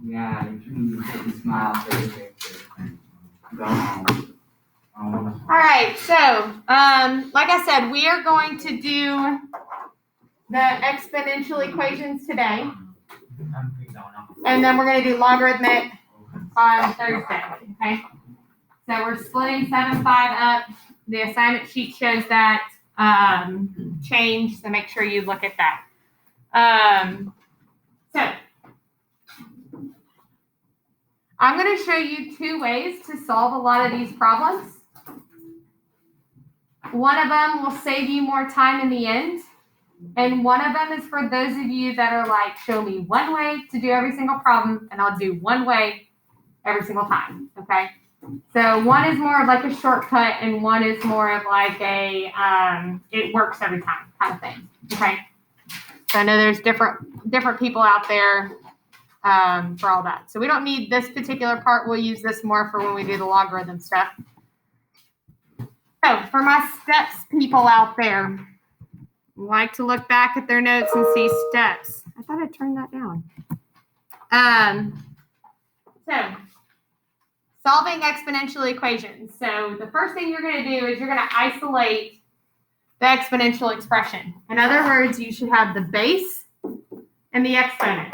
Yeah, you can smile for the picture. Go home. All right, so like I said, we are going to do the exponential equations today, and then we're going to do logarithmic on Thursday, okay? So we're splitting 7-5 up. The assignment sheet shows that change, so make sure you look at that. So I'm going to show you 2 ways to solve a lot of these problems. One of them will save you more time in the end. And one of them is for those of you that are like, show me one way to do every single problem, and I'll do one way every single time, okay? So one is more of like a shortcut, and one is more of like a, it works every time kind of thing, okay? So I know there's different people out there for all that. So we don't need this particular part. We'll use this more for when we do the logarithm stuff. So for my steps people out there, like to look back at their notes and see steps. I thought I turned that down. So solving exponential equations. So the first thing you're going to do is you're going to isolate the exponential expression. In other words, you should have the base and the exponent.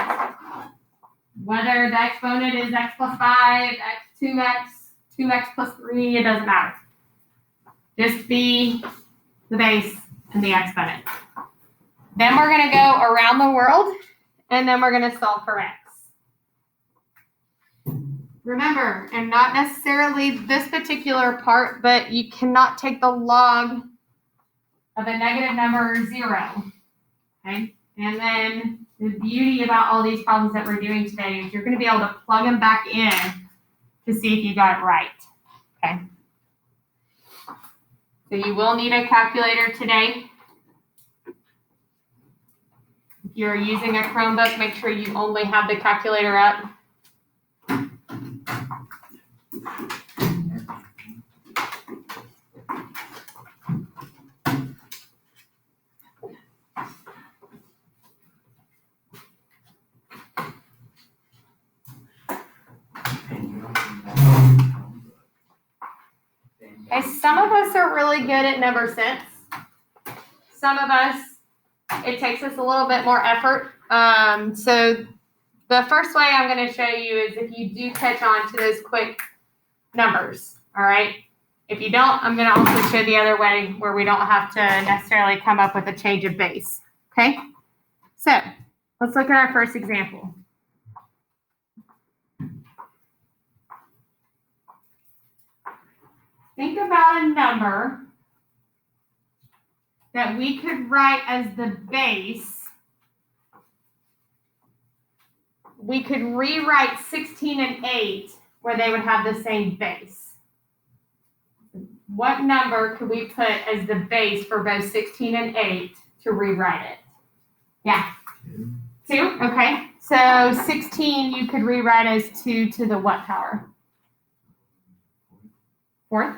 Whether the exponent is x plus 5, x 2x, 2x plus 3, it doesn't matter. Just be the base and the exponent. Then we're going to go around the world, and then we're going to solve for x. Remember, and not necessarily this particular part, but you cannot take the log of a negative number 0. Okay? And then the beauty about all these problems that we're doing today is you're going to be able to plug them back in to see if you got it right. Okay? So you will need a calculator today. If you're using a Chromebook, make sure you only have the calculator up. Okay, some of us are really good at number sense. Some of us, it takes us a little bit more effort. So the first way I'm going to show you is if you do catch on to those quick numbers, all right? If you don't, I'm going to also show the other way where we don't have to necessarily come up with a change of base, okay? So let's look at our first example. Think about a number that we could write as the base. We could rewrite 16 and 8 where they would have the same base. What number could we put as the base for both 16 and 8 to rewrite it? Yeah. 2? Okay. So 16 you could rewrite as 2 to the what power? 4th?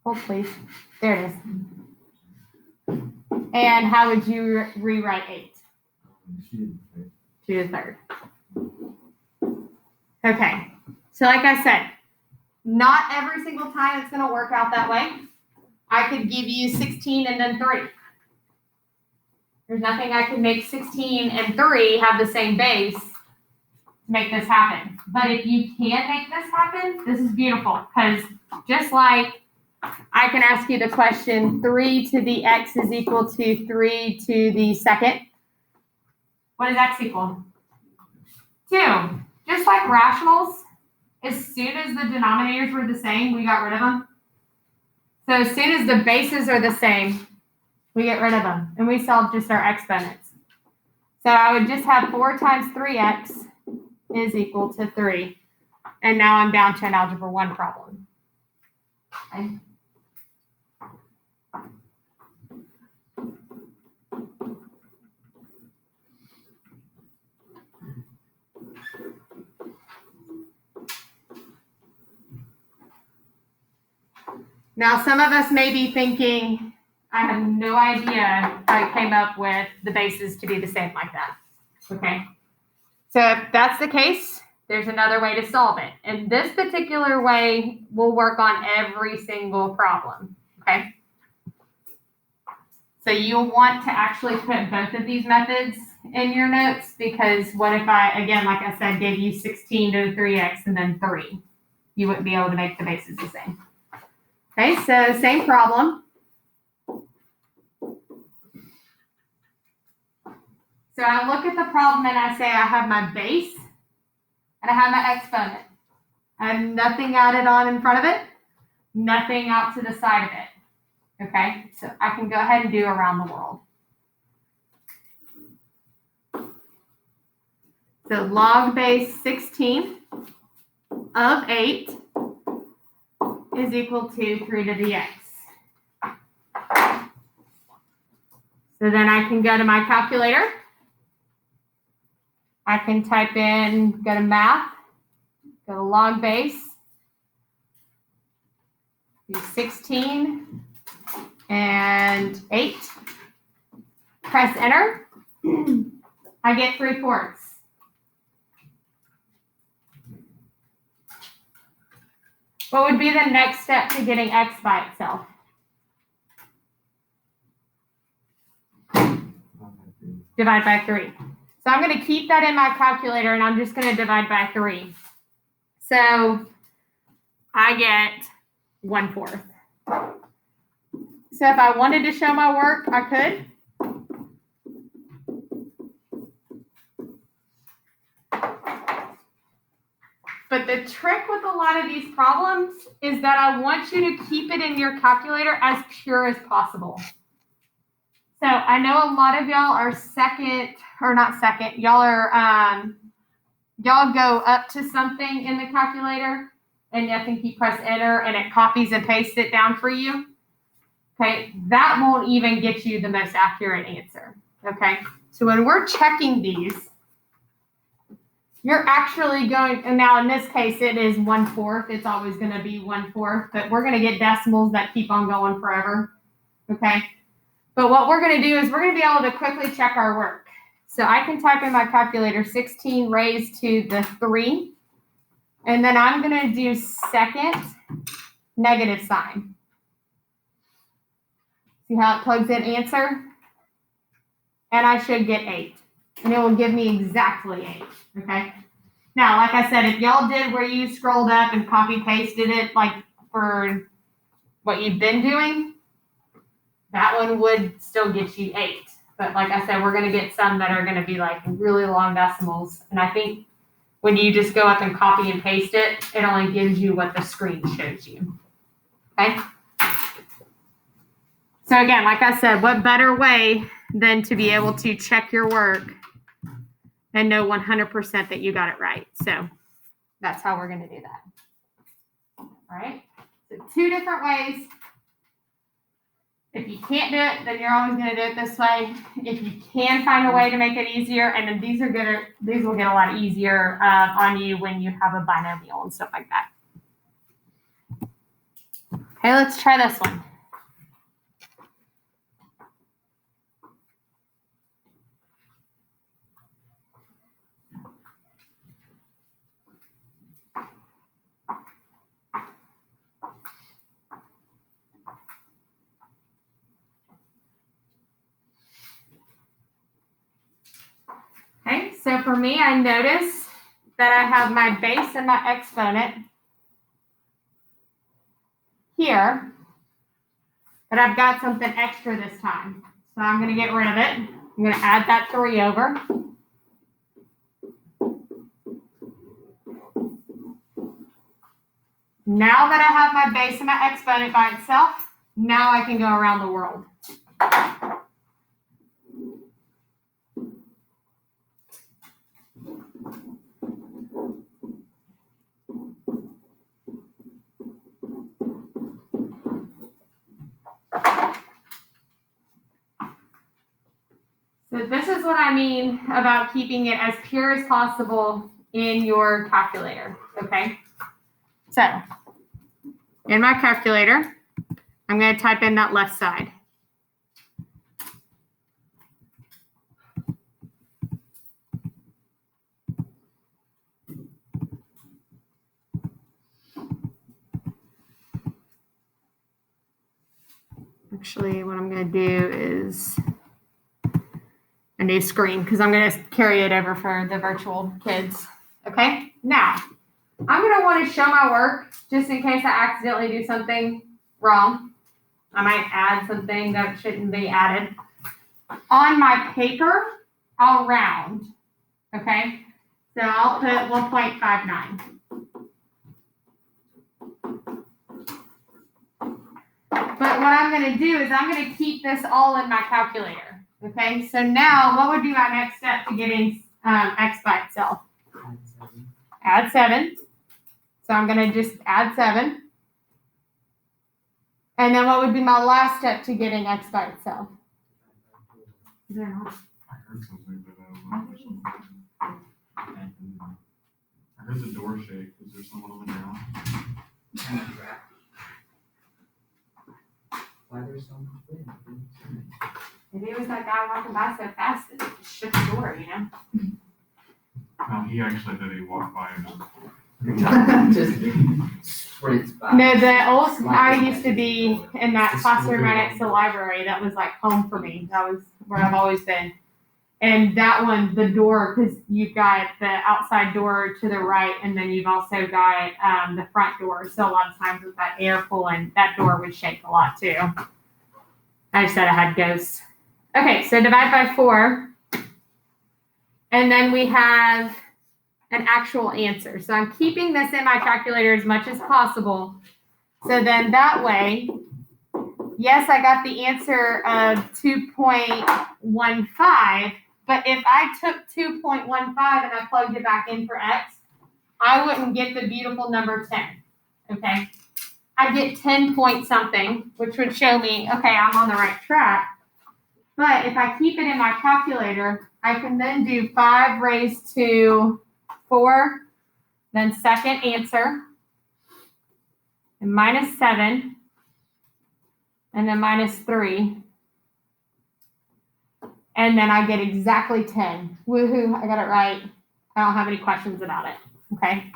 Hold, please. There it is. And how would you rewrite 8? 2 to the 3rd. Okay. So like I said, not every single time it's going to work out that way. I could give you 16 and then 3. There's nothing I can make 16 and 3 have the same base to make this happen. But if you can make this happen, this is beautiful. Because just like I can ask you the question, 3 to the x is equal to 3 to the 2nd. What does x equal? 2. Just like rationals, as soon as the denominators were the same, we got rid of them. So as soon as the bases are the same, we get rid of them. And we solve just our exponents. So I would just have 4 times 3x is equal to 3. And now I'm down to an algebra 1 problem. Okay. Now, some of us may be thinking, I have no idea how I came up with the bases to be the same like that. Okay. So if that's the case, there's another way to solve it. And this particular way will work on every single problem. Okay. So you'll want to actually put both of these methods in your notes, because what if I, again, like I said, gave you 16 to the 3x and then 3? You wouldn't be able to make the bases the same. Okay, so same problem. So I look at the problem and I say I have my base and I have my exponent. I have nothing added on in front of it, nothing out to the side of it. Okay, so I can go ahead and do around the world. So log base 16 of 8 is equal to 3 to the x. So then I can go to my calculator. I can type in, go to math, go to log base, do 16 and 8, press enter. I get 3/4. What would be the next step to getting x by itself? Divide by 3. So I'm going to keep that in my calculator and I'm just going to divide by 3. So I get 1/4. So if I wanted to show my work, I could. But the trick with a lot of these problems is that I want you to keep it in your calculator as pure as possible. So I know a lot of y'all are y'all go up to something in the calculator and I think you press enter and it copies and pastes it down for you. Okay, that won't even get you the most accurate answer. Okay, so when we're checking these, you're actually going, and now in this case, it is 1/4. It's always going to be 1/4, but we're going to get decimals that keep on going forever. Okay. But what we're going to do is we're going to be able to quickly check our work. So I can type in my calculator 16 raised to the 3, and then I'm going to do second negative sign. See how it plugs in answer? And I should get 8. And it will give me exactly 8, okay? Now, like I said, if y'all did where you scrolled up and copy pasted it, like for what you've been doing, that one would still get you 8. But like I said, we're going to get some that are going to be like really long decimals. And I think when you just go up and copy and paste it, it only gives you what the screen shows you, okay? So again, like I said, what better way than to be able to check your work and know 100% that you got it right. So that's how we're going to do that. All right. So 2 different ways. If you can't do it, then you're always going to do it this way. If you can find a way to make it easier, and then these will get a lot easier on you when you have a binomial and stuff like that. Okay, let's try this one. Okay, so for me, I notice that I have my base and my exponent here, but I've got something extra this time. So I'm going to get rid of it. I'm going to add that 3 over. Now that I have my base and my exponent by itself, now I can go around the world. So this is what I mean about keeping it as pure as possible in your calculator, okay? So in my calculator, I'm going to type in that left side. Actually, what I'm going to do is a new screen because I'm going to carry it over for the virtual kids. Okay, now I'm going to want to show my work just in case I accidentally do something wrong. I might add something that shouldn't be added. On my paper, I'll round. Okay, so I'll put 1.59. But what I'm going to do is I'm going to keep this all in my calculator. Okay, so now what would be my next step to getting x by itself? Add 7. So I'm going to just add 7. And then what would be my last step to getting x by itself? Is there not? I heard something, but I don't know. I heard the door shake. Is there someone on the ground? Why there's so much wind? Maybe it was that guy walking by so fast that it just shook the door, you know? No, he actually did. He walked by and Just sprints by. No, the old, I used to be in that classroom right next to the library. That was like home for me. That was where I've always been. And that one, the door, because you've got the outside door to the right, and then you've also got the front door. So a lot of times with that air pulling, that door would shake a lot too. I just said I had ghosts. Okay, so divide by 4. And then we have an actual answer. So I'm keeping this in my calculator as much as possible. So then that way, yes, I got the answer of 2.15. But if I took 2.15 and I plugged it back in for x, I wouldn't get the beautiful number 10, okay? I get 10 point something, which would show me, okay, I'm on the right track. But if I keep it in my calculator, I can then do 5 raised to 4, then second answer, and minus 7, and then minus 3. And then I get exactly 10. Woohoo, I got it right. I don't have any questions about it, okay?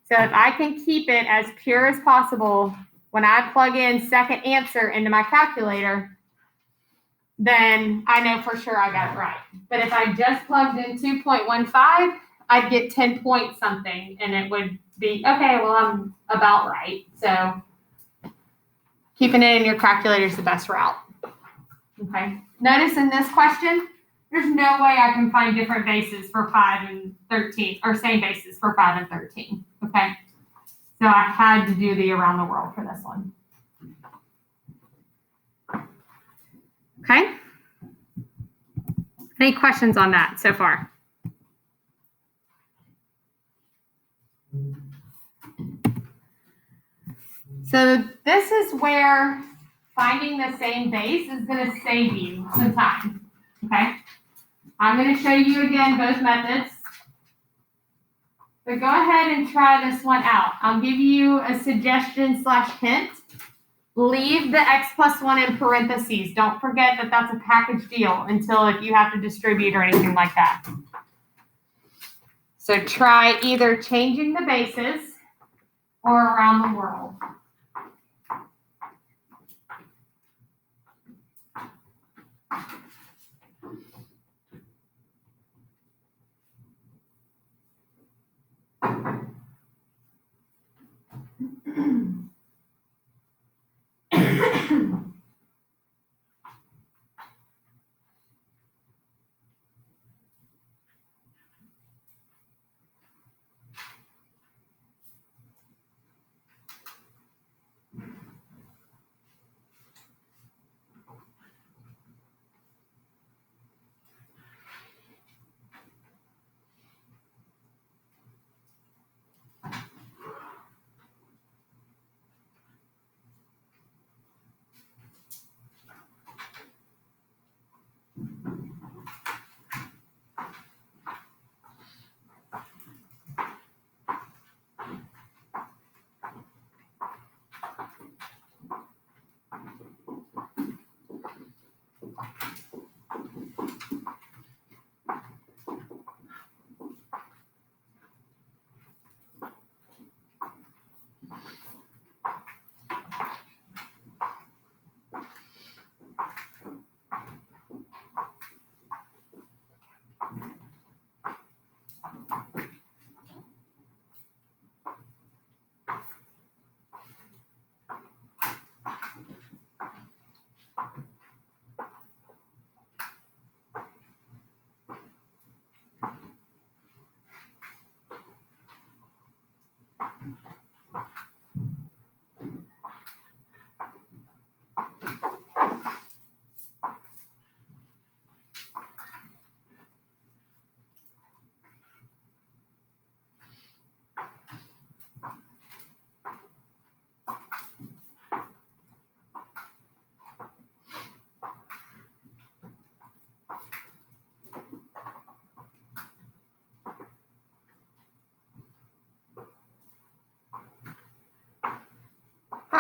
So if I can keep it as pure as possible, when I plug in second answer into my calculator, then I know for sure I got it right. But if I just plugged in 2.15, I'd get 10 point something, and it would be, okay, well, I'm about right. So keeping it in your calculator is the best route, okay? Notice in this question, there's no way I can find different bases for 5 and 13, or same bases for 5 and 13, okay? So I had to do the around the world for this one. Okay? Any questions on that so far? So this is where finding the same base is going to save you some time, okay? I'm going to show you again both methods. But go ahead and try this one out. I'll give you a suggestion / hint. Leave the x plus 1 in parentheses. Don't forget that that's a package deal until if you have to distribute or anything like that. So try either changing the bases or around the world.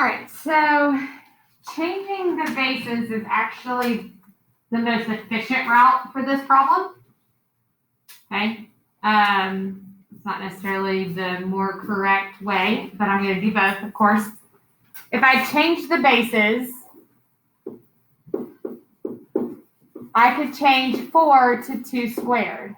right, so changing the bases is actually the most efficient route for this problem. Okay. It's not necessarily the more correct way, but I'm going to do both, of course. If I change the bases, I could change 4 to 2 squared.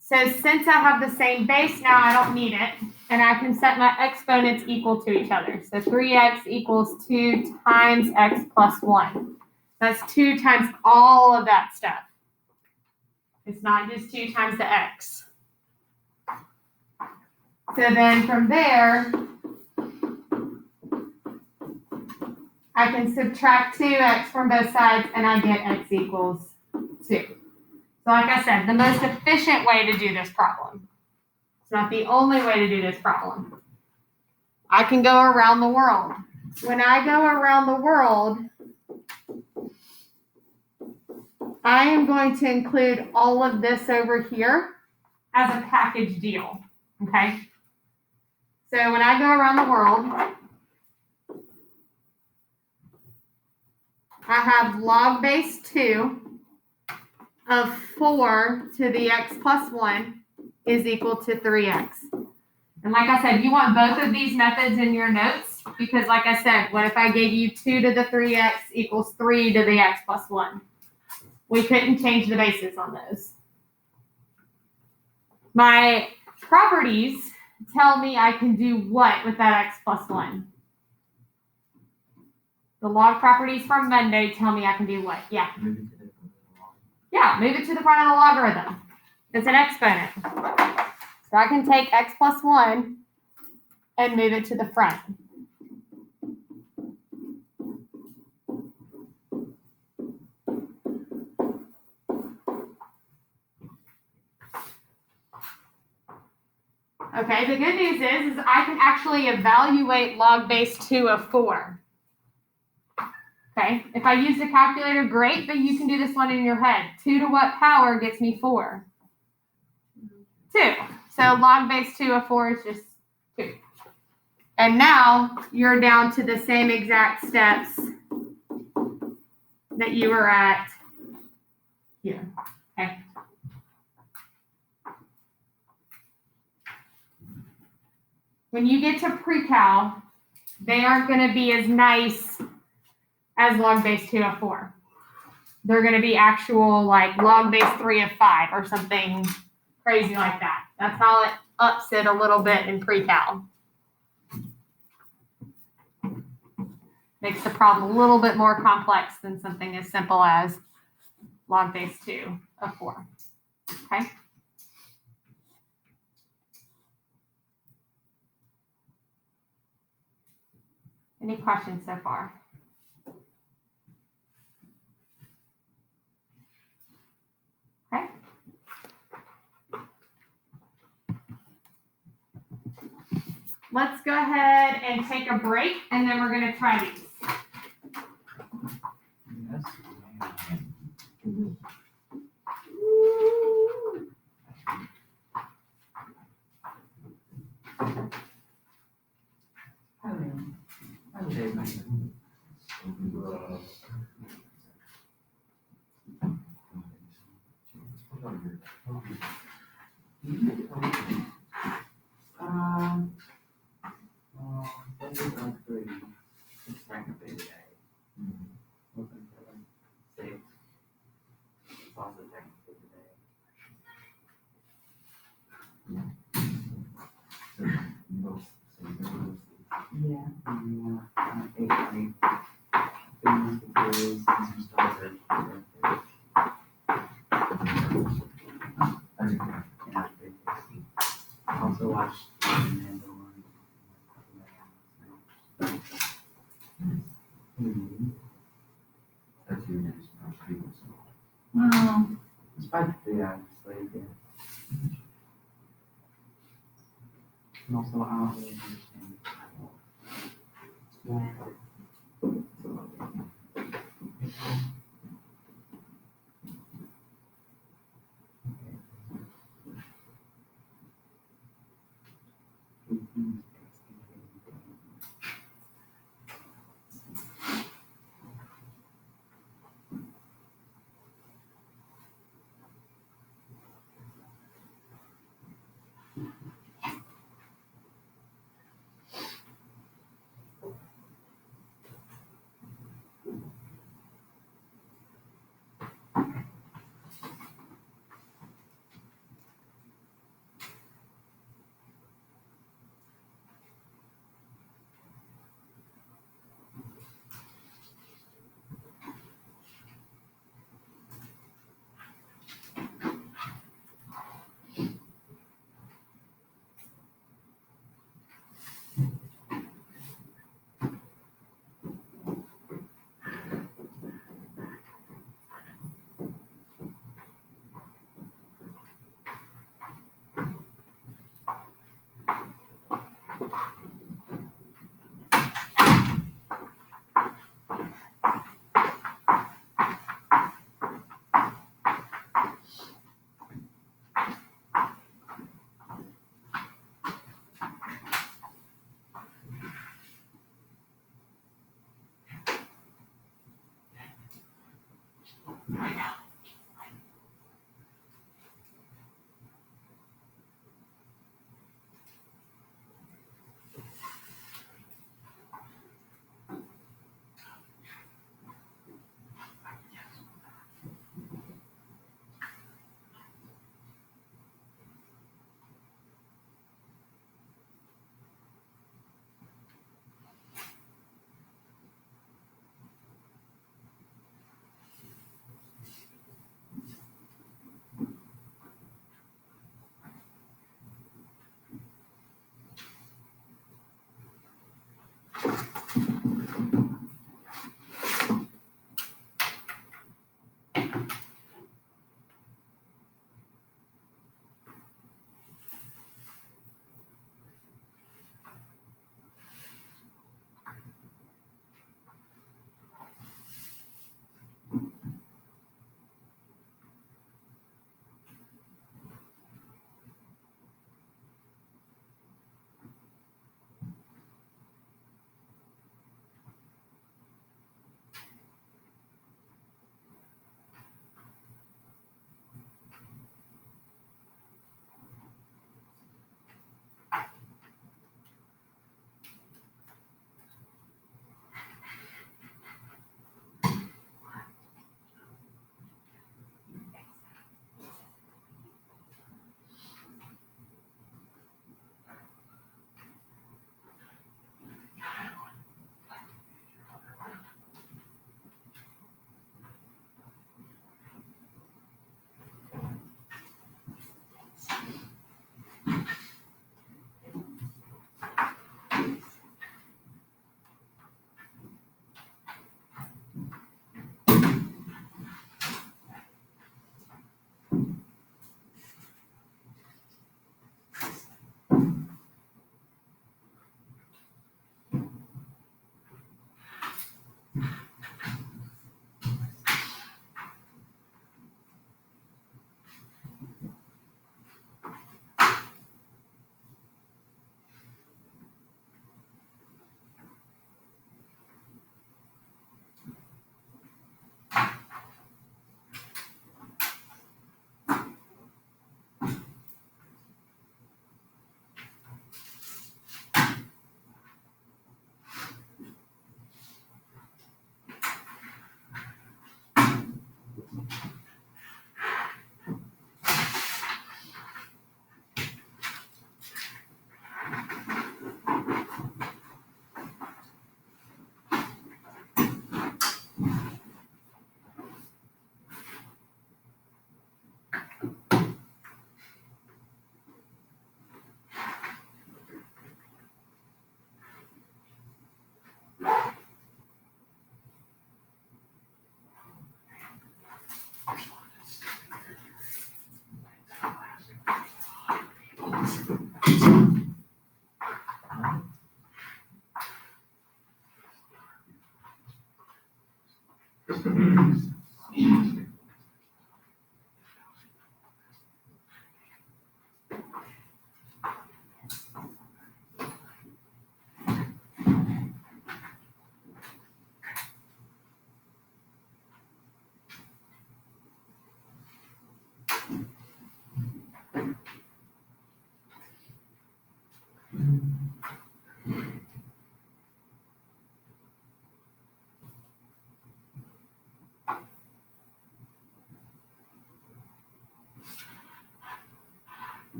So since I have the same base now, I don't need it. And I can set my exponents equal to each other. So 3x equals 2 times x plus 1. That's 2 times all of that stuff. It's not just 2 times the x. So then from there, I can subtract 2x from both sides and I get x equals 2. So like I said, the most efficient way to do this problem. It's not the only way to do this problem. I can go around the world. When I go around the world, I am going to include all of this over here as a package deal, okay? So when I go around the world, I have log base 2 of 4 to the x plus 1 is equal to 3x. And like I said, you want both of these methods in your notes because like I said, what if I gave you 2 to the 3x equals 3 to the x plus 1? We couldn't change the bases on those. My properties tell me I can do what with that x plus 1? The log properties from Monday tell me I can do what? Yeah. Move it to the log. Yeah, move it to the front of the logarithm. It's an exponent. So I can take x plus 1 and move it to the front. Okay, the good news is I can actually evaluate log base 2 of 4. Okay, if I use the calculator, great, but you can do this one in your head. 2 to what power gets me 4? 2. So log base 2 of 4 is just 2. And now you're down to the same exact steps that you were at here. Okay. When you get to pre-cal, they aren't going to be as nice as log base 2 of 4. They're going to be actual like log base 3 of 5 or something crazy like that. That's how it ups it a little bit in pre-cal. Makes the problem a little bit more complex than something as simple as log base 2 of 4. Okay? Any questions so far? Okay. Let's go ahead and take a break, and then we're going to try these. Yes. Also watched that's your next people. Well, despite the 3 hours later, and also I don't really understand. Yeah.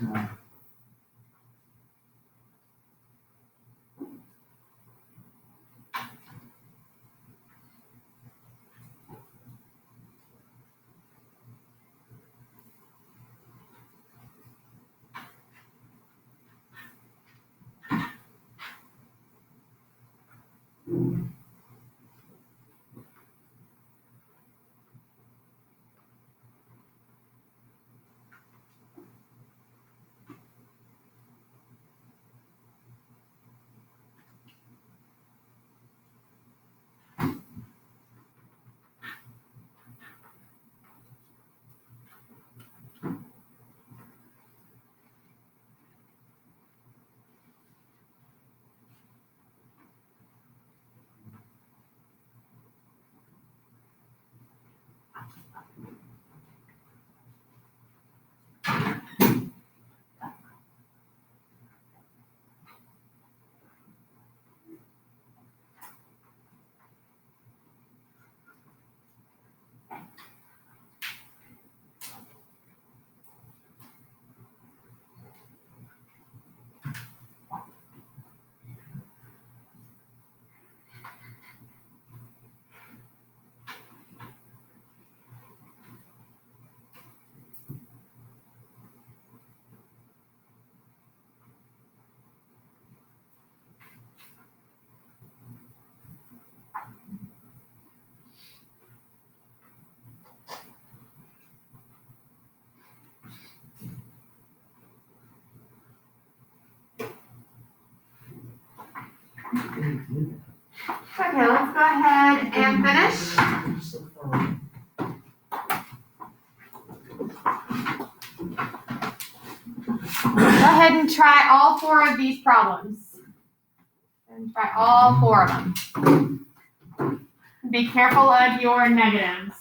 No. Okay, let's go ahead and finish. So far. Go ahead and try all 4 of these problems. And try all 4 of them. Be careful of your negatives.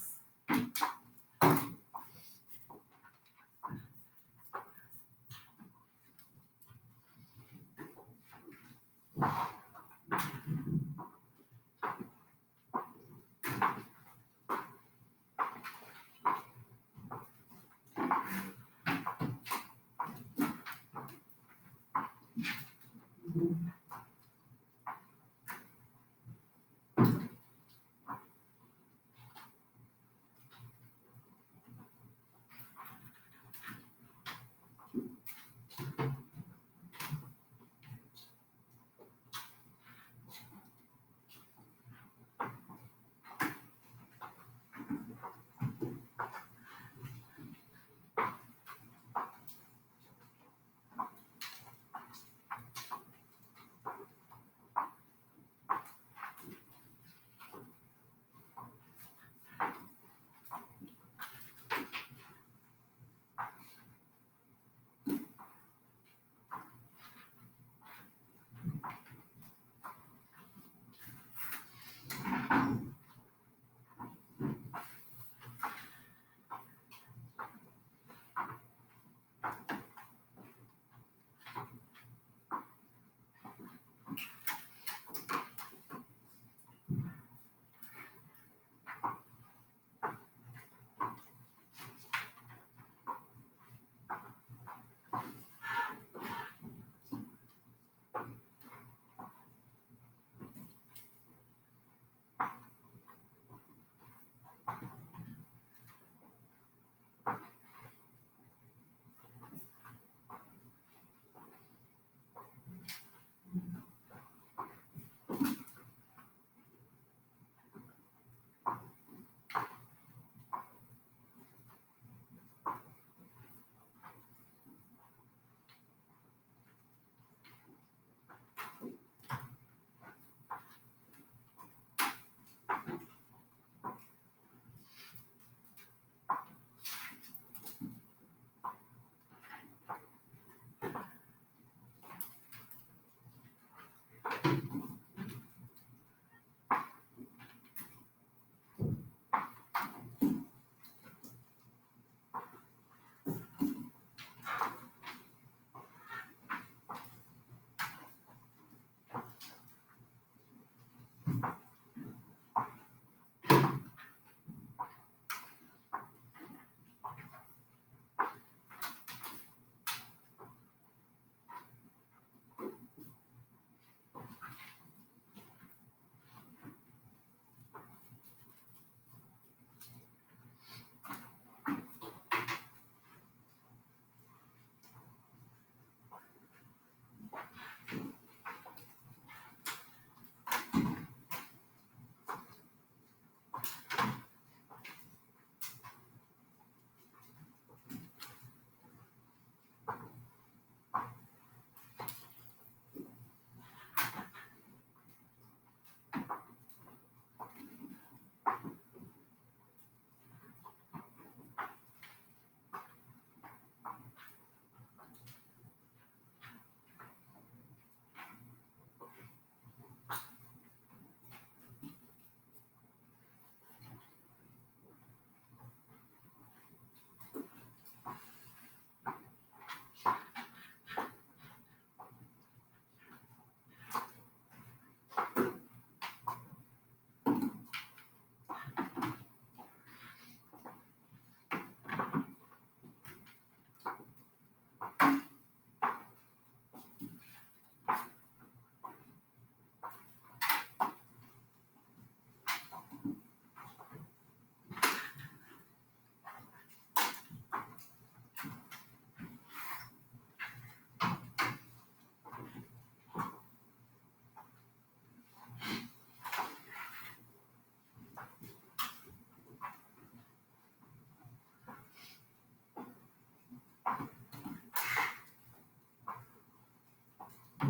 Okay,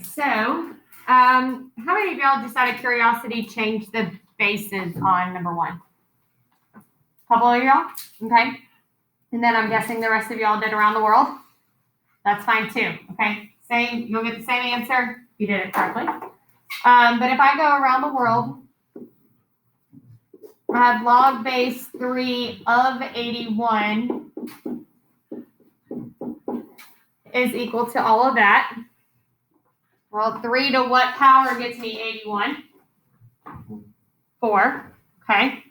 so how many of y'all just out of curiosity changed the bases on number 1? Couple of y'all? Okay. And then I'm guessing the rest of y'all did around the world. That's fine too. Okay. Same, you'll get the same answer if you did it correctly. But if I go around the world, I have log base 3 of 81 is equal to all of that. Well, 3 to what power gets me 81? 4. Okay.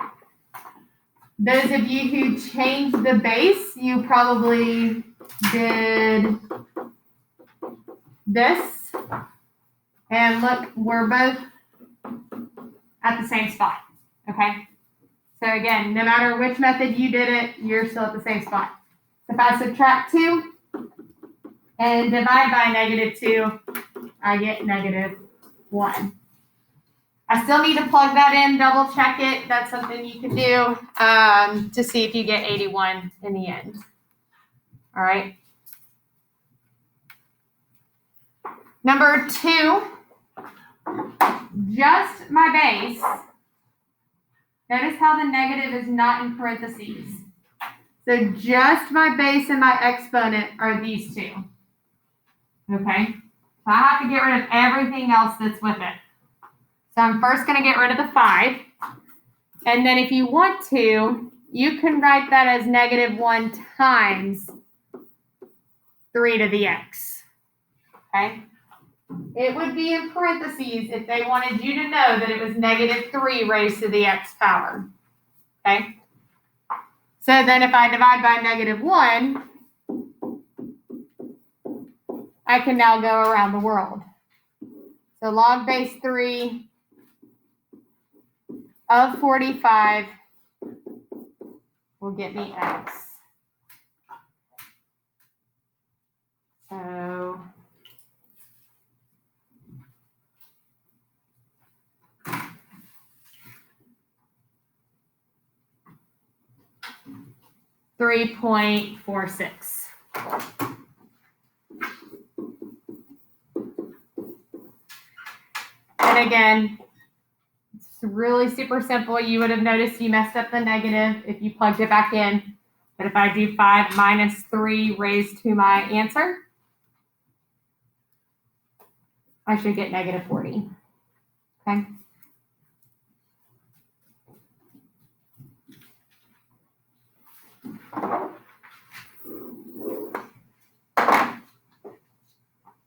Those of you who changed the base, you probably did this. And look, we're both at the same spot. Okay. So again, no matter which method you did it, you're still at the same spot. If I subtract 2 and divide by -2, I get -1. I still need to plug that in, double check it. That's something you can do to see if you get 81 in the end. All right. Number 2, just my base. Notice how the negative is not in parentheses. So just my base and my exponent are these 2. Okay. So I have to get rid of everything else that's with it. So I'm first going to get rid of the 5. And then if you want to, you can write that as -1 times 3 to the x. Okay? It would be in parentheses if they wanted you to know that it was -3 raised to the x power. Okay? So then if I divide by -1, I can now go around the world. So log base 3 of 45 will get me x. So $3.46. And again, it's really super simple. You would have noticed you messed up the negative if you plugged it back in. But if I do 5 minus 3 raised to my answer, I should get -40. Okay.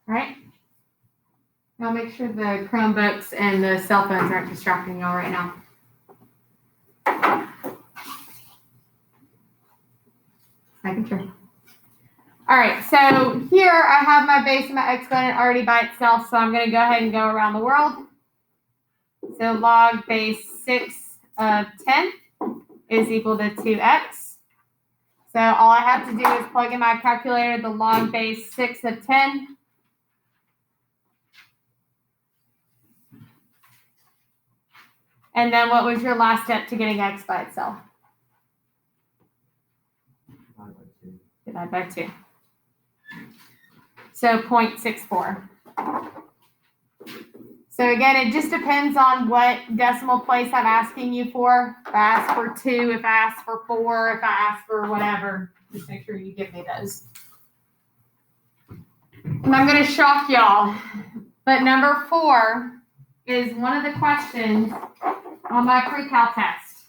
All right. Now make sure the Chromebooks and the cell phones aren't distracting y'all right now. Making sure. All right, so here I have my base and my exponent already by itself, so I'm going to go ahead and go around the world. So log base 6 of 10 is equal to 2x. So all I have to do is plug in my calculator the log base 6 of 10. And then what was your last step to getting x by itself? Divide by 2. So 0.64. So again, it just depends on what decimal place I'm asking you for. If I ask for 2, if I ask for 4, if I ask for whatever, just make sure you give me those. And I'm going to shock y'all, but number 4 is one of the questions on my pre-cal test.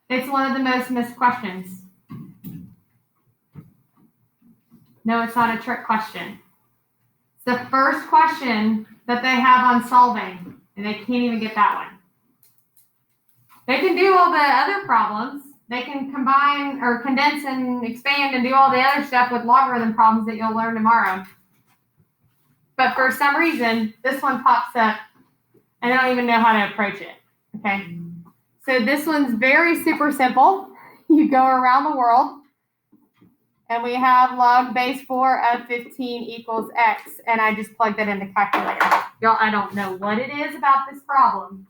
It's one of the most missed questions. No, it's not a trick question. It's the first question that they have on solving, and they can't even get that one. They can do all the other problems. They can combine or condense and expand and do all the other stuff with logarithm problems that you'll learn tomorrow. But for some reason, this one pops up, and I don't even know how to approach it. Okay? So this one's very super simple. you go around the world, and we have log base 4 of 15 equals x, and I just plugged it in the calculator. Y'all, I don't know what it is about this problem,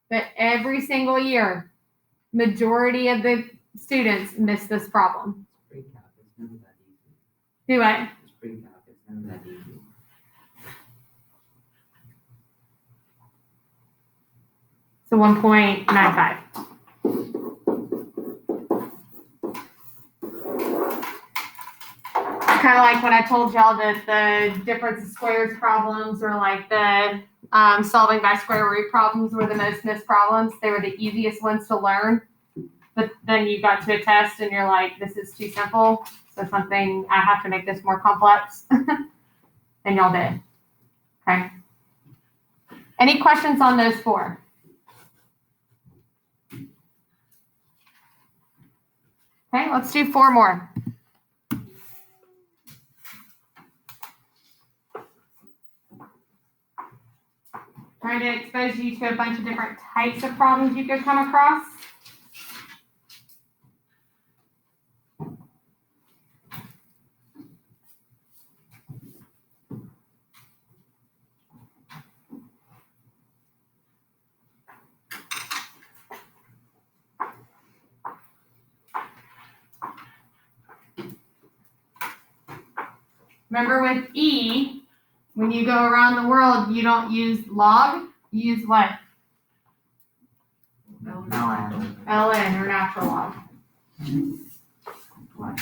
but every single year, majority of the students miss this problem. It's pre-calc, it's never that easy. Do I? It's pre-calc, it's never that easy. So 1.95. Kind of like when I told y'all that the difference of squares problems or like the solving by square root problems were the most missed problems. They were the easiest ones to learn. But then you got to a test and you're like, this is too simple. So something, I have to make this more complex. And y'all did. Okay. Any questions on those 4? Okay, let's do 4 more. Trying to expose you to a bunch of different types of problems you could come across. Remember with E, when you go around the world, you don't use log, you use what? ln. ln, or natural log. Why?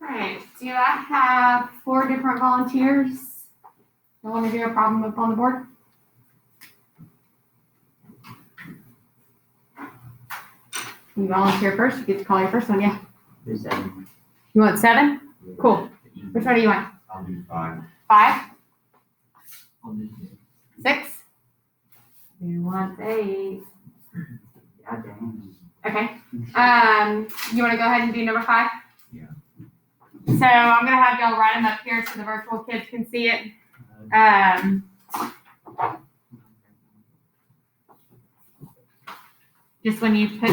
Alright, do I have 4 different volunteers that want to do a problem up on the board? You volunteer first, you get to call your first one, yeah. Do 7. You want 7? Cool. Which one do you want? I'll do 5. 5? I'll do 6? You want 8? God dang. Okay. You want to go ahead and do number 5? Yeah. So I'm gonna have y'all write them up here so the virtual kids can see it. Just when you put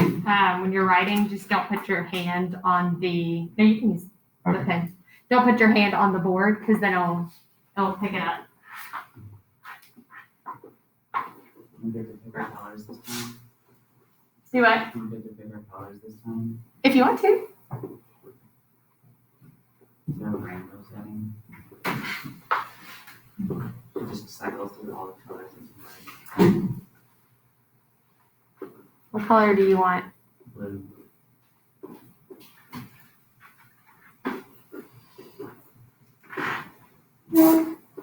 when you're writing, just don't put your hand on the. No, you can use the pen. Don't put your hand on the board because then it'll pick it up. You get the bigger colors this time? See what? You get the bigger colors this time? If you want to. Is there a rainbow setting? It just cycles through all the colors. What color do you want? Blue.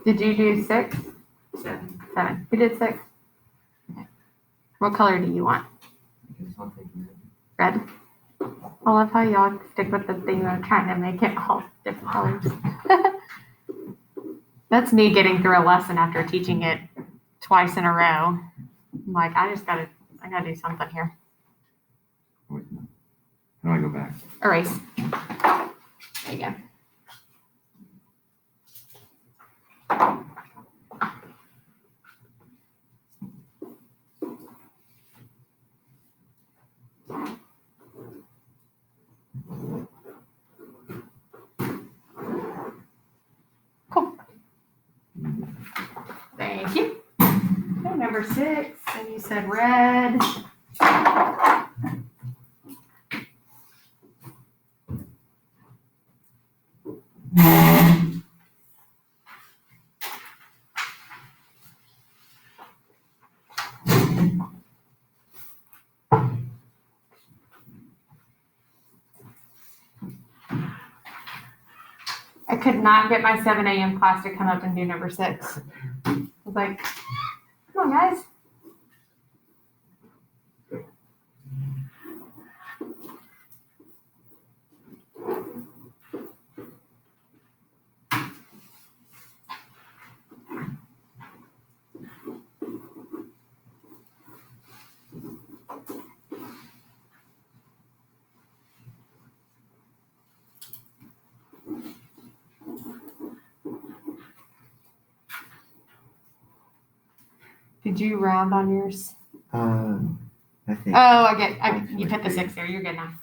Did you do 6? 7. 7. Who did 6? Okay. What color do you want? I guess I'll take Red. I love how y'all stick with the thing of trying to make it all different colors. That's me getting through a lesson after teaching it twice in a row. I'm like, I gotta do something here. Wait, how do I go back? Erase. There you go. Cool. Thank you. Okay, number 6, and you said red. I could not get my 7 a.m. class to come up and do number 6. I was like, come on, guys. Did you round on yours? I think. Oh, you put the 6 there. You're good now.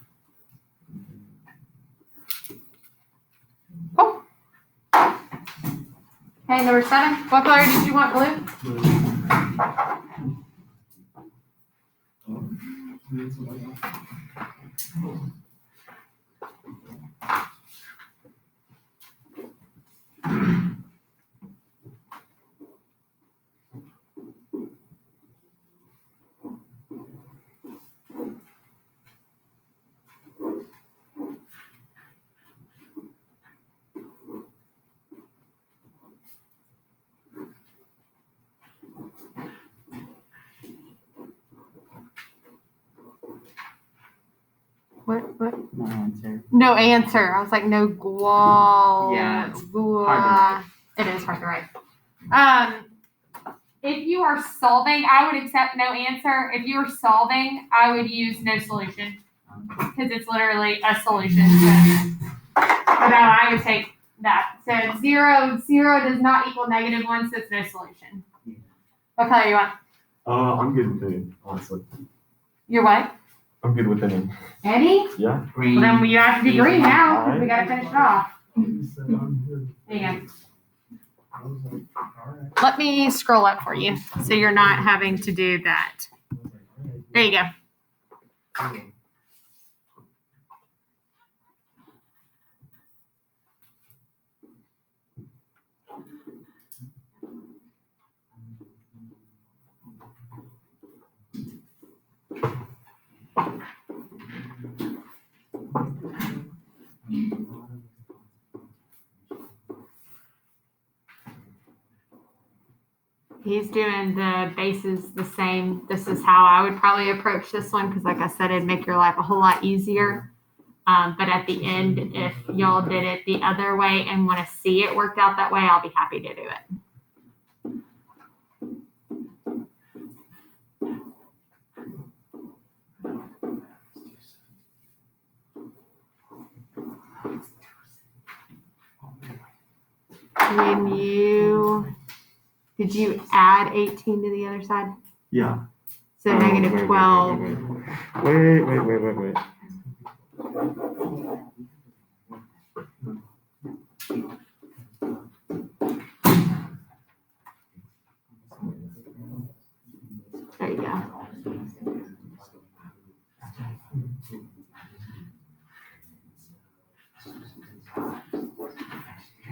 Cool. Okay, number 7. What color did you want, blue? What? No answer. No answer. I was like, no gual. Yeah, it's hard to write. It is hard to write. If you are solving, I would accept no answer. If you are solving, I would use no solution because it's literally a solution. So, but no, I would take that. So 0 does not equal -1, so it's no solution. What color you want? I'm good with any, honestly. You're what? I'm good with any. Any? Yeah. Green. Well, then you have to be green now because we got to finish it off. There you go. Let me scroll up for you so you're not having to do that. There you go. He's doing the bases the same. This is how I would probably approach this one because, like I said, it'd make your life a whole lot easier. But at the end, if y'all did it the other way and want to see it worked out that way, I'll be happy to do it. Did you add 18 to the other side? Yeah. So negative 12. Wait. There you go.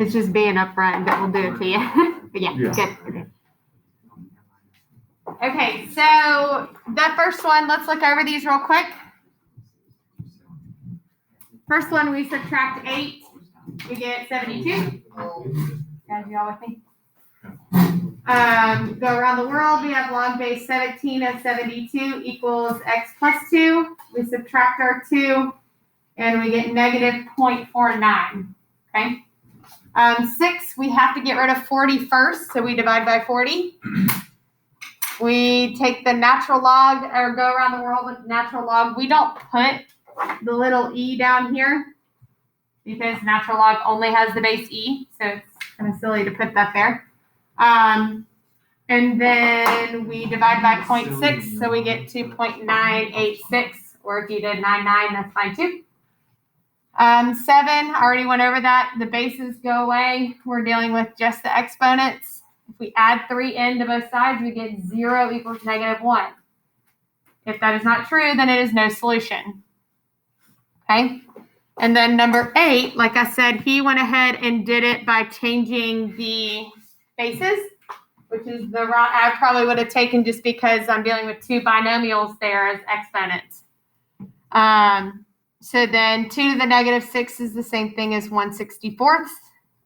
It's just being upfront that will do it to you. But yeah, good. Okay, so that first one, let's look over these real quick. First one, we subtract 8, we get 72. Guys, you all with me? Go around the world, we have log base 17 of 72 equals x plus 2. We subtract our 2, and we get negative 0.49, okay? 6, we have to get rid of 40 first, so we divide by 40. We take the natural log, or go around the world with natural log. We don't put the little e down here because natural log only has the base e, so it's kind of silly to put that there. And then we divide by 0.6, so we get 2.986, or if you did 99, that's fine too. 7, I already went over that. The bases go away. We're dealing with just the exponents. If we add 3 in to both sides, we get 0 equals negative 1. If that is not true, then it is no solution. Okay? And then number 8, like I said, he went ahead and did it by changing the bases, which is the route I probably would have taken just because I'm dealing with 2 binomials there as exponents. So then 2 to the negative 6 is the same thing as 1/64.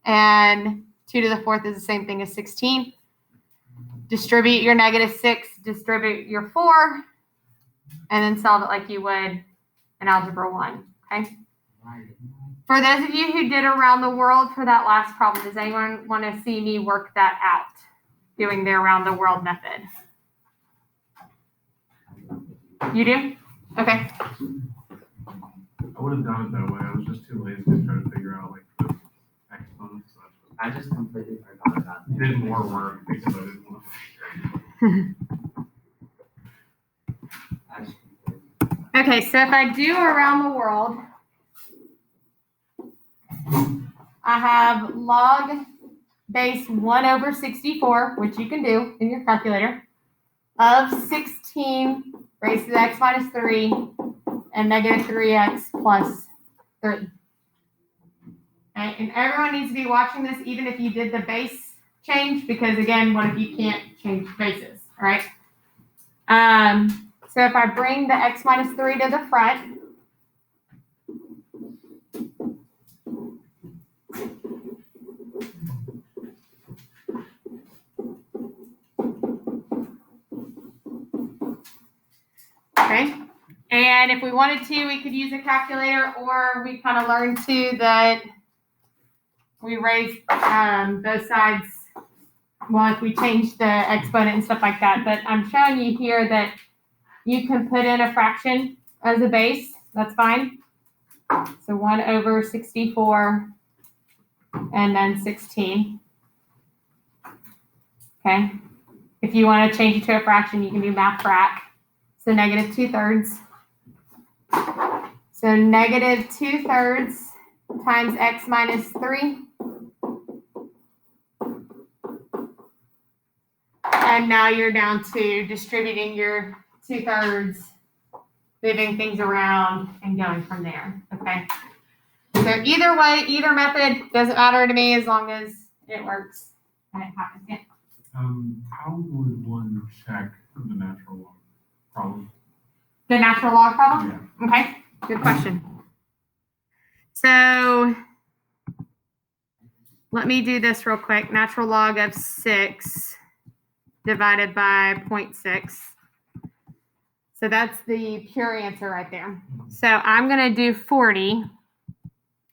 and 2 to the 4th is the same thing as 16. Distribute your -6, distribute your 4, and then solve it like you would in Algebra 1, okay? For those of you who did around the world for that last problem, does anyone want to see me work that out, doing the around the world method? You do? Okay. I would have done it that way. I was just too lazy to try to figure out like the exponents. So I just completely forgot about I that. did more work because I didn't want to. I just completely Okay, so if I do around the world, I have log base 1/64, which you can do in your calculator, of 16 raised to the x minus 3 and -3x plus 3. Okay, and everyone needs to be watching this even if you did the base change, because again, what if you can't change bases, all right? So if I bring the x minus 3 to the front, okay, and if we wanted to, we could use a calculator, or we kind of learned too that we raise both sides. Well, if we change the exponent and stuff like that, but I'm showing you here that you can put in a fraction as a base. That's fine. So 1/64 and then 16. Okay. If you want to change it to a fraction, you can do math frac. So -2/3. So -2/3 times x minus 3. And now you're down to distributing your 2/3, moving things around and going from there, okay? So either way, either method, doesn't matter to me as long as it works and it happens. Yeah. How would one check the natural log problem? The natural log problem? Yeah. Okay, good question. So let me do this real quick. Natural log of 6 divided by 0.6. So that's the pure answer right there. So I'm going to do 40.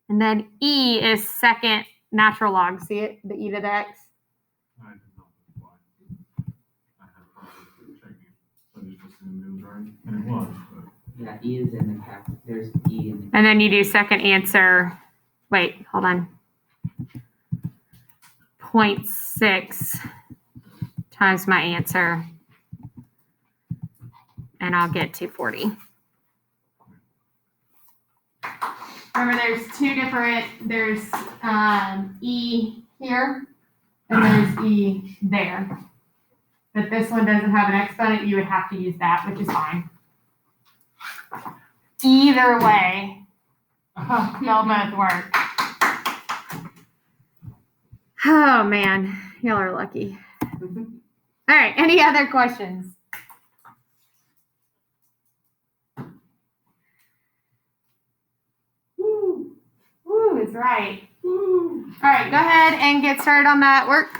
And then E is second natural log. See it? The E to the X. I did not apply. I had problems checking it. So I just assumed it was right. And it was, but Yeah, E is in the cap. There's E in the And then you do second answer. Wait, hold on. 0.6 times my answer. And I'll get 240. Remember, there's two different, there's E here, and there's E there. But this one doesn't have an exponent, you would have to use that, which is fine. Either way, they'll both work. Oh man, y'all are lucky. All right, any other questions? Woo is right. All right, go ahead and get started on that work.